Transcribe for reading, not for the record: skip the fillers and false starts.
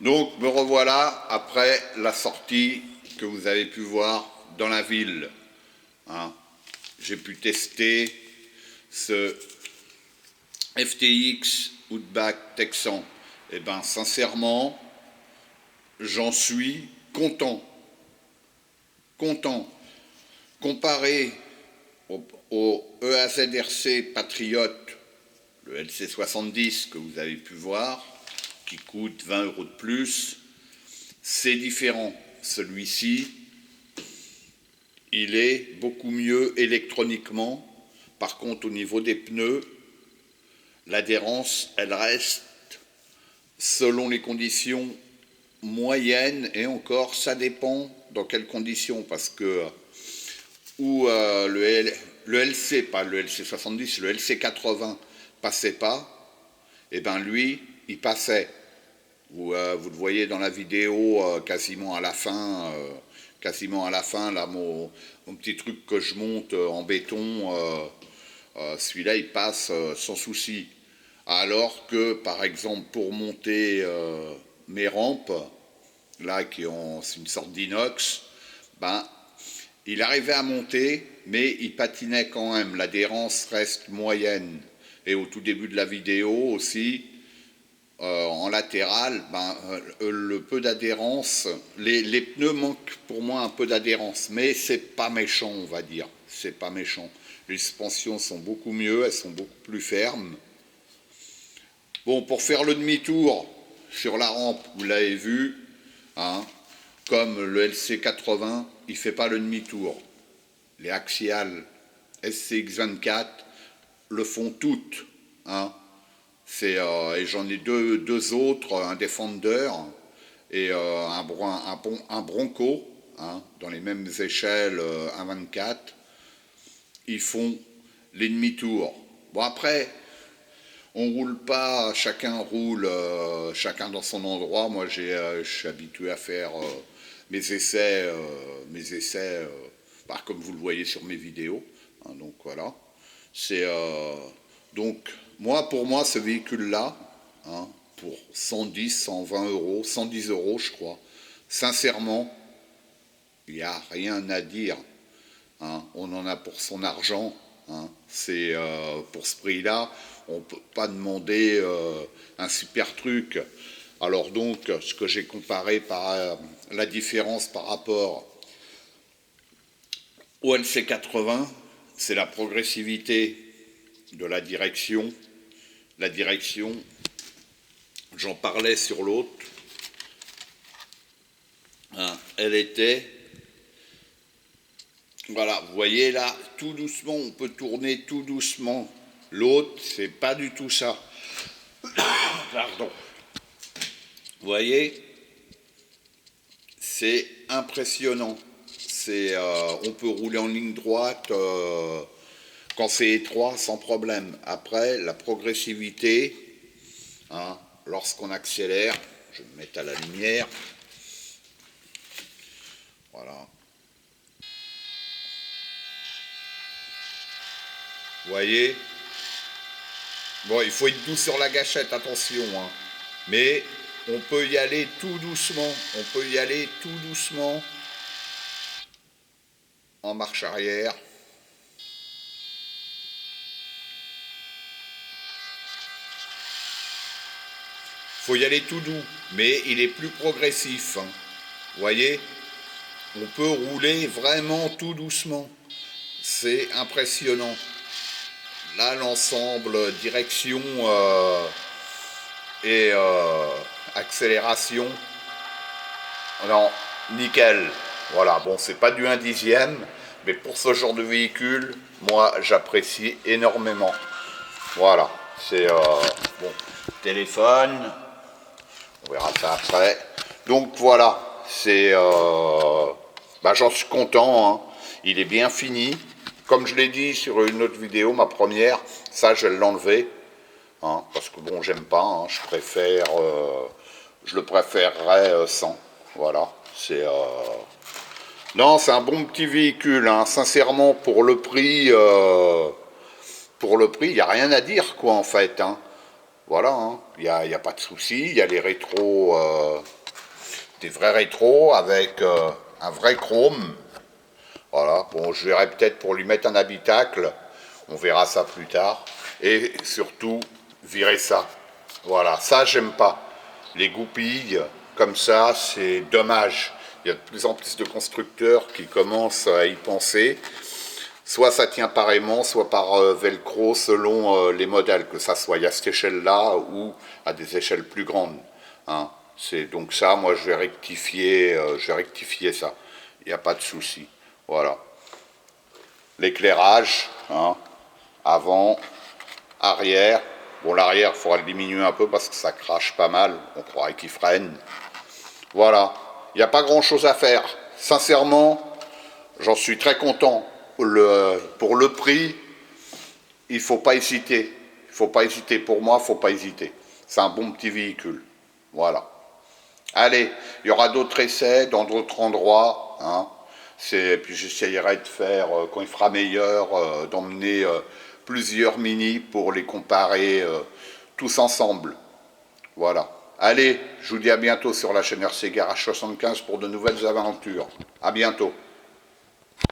Donc me revoilà après la sortie que vous avez pu voir dans la ville. Hein. J'ai pu tester ce FTX Outback Texan. Eh bien sincèrement, j'en suis content. Content. Comparé au EAZRC Patriot, le LC70 que vous avez pu voir, qui coûte 20 € de plus, c'est différent. Celui-ci, il est beaucoup mieux électroniquement. Par contre, au niveau des pneus, l'adhérence, elle reste, selon les conditions, moyenne, et encore, ça dépend dans quelles conditions, parce que où le LC, pas le LC70, le LC80 passait pas, et bien lui, il passait. Vous le voyez dans la vidéo quasiment à la fin, là, mon petit truc que je monte en béton, celui-là, il passe sans souci. Alors que, par exemple, pour monter mes rampes, là, c'est une sorte d'inox, ben, il arrivait à monter, mais il patinait quand même. L'adhérence reste moyenne. Et au tout début de la vidéo aussi, en latéral, le peu d'adhérence, les pneus manquent pour moi un peu d'adhérence, mais c'est pas méchant, on va dire. C'est pas méchant. Les suspensions sont beaucoup mieux, elles sont beaucoup plus fermes. Bon, pour faire le demi-tour sur la rampe, vous l'avez vu, hein, comme le LC80, il ne fait pas le demi-tour. Les axiales SCX24 le font toutes. Hein. Et j'en ai deux autres, un Defender et un Bronco, hein, dans les mêmes échelles 1,24. Ils font les demi-tours. Bon, après, on roule pas, chacun roule, chacun dans son endroit. Moi, je suis habitué à faire mes essais, comme vous le voyez sur mes vidéos. Hein, donc voilà. Donc, pour moi, ce véhicule-là, hein, pour 110, 120 €, 110 € je crois, sincèrement, il n'y a rien à dire. Hein, on en a pour son argent. Hein, pour ce prix-là, on ne peut pas demander un super truc. Alors donc, ce que j'ai comparé par la différence par rapport au LC80, c'est la progressivité de la direction. La direction, j'en parlais sur l'autre, hein, elle était, voilà, vous voyez là, tout doucement, on peut tourner tout doucement. L'autre, c'est pas du tout ça. Pardon. Vous voyez, c'est impressionnant. On peut rouler en ligne droite quand c'est étroit sans problème. Après, la progressivité, hein, lorsqu'on accélère, je vais me mettre à la lumière. Voilà. Vous voyez? Bon, il faut être doux sur la gâchette, attention. Hein. Mais on peut y aller tout doucement. On peut y aller tout doucement. En marche arrière. Faut y aller tout doux, mais il est plus progressif. Hein. Vous voyez? On peut rouler vraiment tout doucement. C'est impressionnant. Là, l'ensemble direction et accélération, non, nickel. Voilà, bon, c'est pas du 1/10, mais pour ce genre de véhicule, moi, j'apprécie énormément. Voilà, c'est bon, téléphone, on verra ça après. Donc voilà, j'en suis content, hein. Il est bien fini. Comme je l'ai dit sur une autre vidéo, ma première, ça je vais l'enlever, hein, parce que bon, j'aime pas, hein, je le préférerais sans. Voilà, non, c'est un bon petit véhicule, hein, sincèrement, pour le prix, il n'y a rien à dire, quoi, en fait. Hein. Voilà, hein. Il n'y a pas de souci. Il y a les rétros, des vrais rétros avec un vrai chrome. Voilà, bon, je verrai peut-être pour lui mettre un habitacle. On verra ça plus tard. Et surtout, virer ça. Voilà, ça, j'aime pas. Les goupilles, comme ça, c'est dommage. Il y a de plus en plus de constructeurs qui commencent à y penser. Soit ça tient par aimant, soit par velcro, selon les modèles, que ça soit à cette échelle-là ou à des échelles plus grandes. Hein. C'est donc ça, moi je vais rectifier ça. Il n'y a pas de souci. Voilà. L'éclairage, hein, avant, arrière. Bon, l'arrière, il faudra le diminuer un peu parce que ça crache pas mal. On croirait qu'il freine. Voilà. Il n'y a pas grand-chose à faire. Sincèrement, j'en suis très content. Pour le prix, il ne faut pas hésiter. Il ne faut pas hésiter. Pour moi, il ne faut pas hésiter. C'est un bon petit véhicule. Voilà. Allez, il y aura d'autres essais dans d'autres endroits. Hein. Puis j'essayerai de faire, quand il fera meilleur, d'emmener plusieurs Mini pour les comparer tous ensemble. Voilà. Allez, je vous dis à bientôt sur la chaîne RC Garage 75 pour de nouvelles aventures. À bientôt.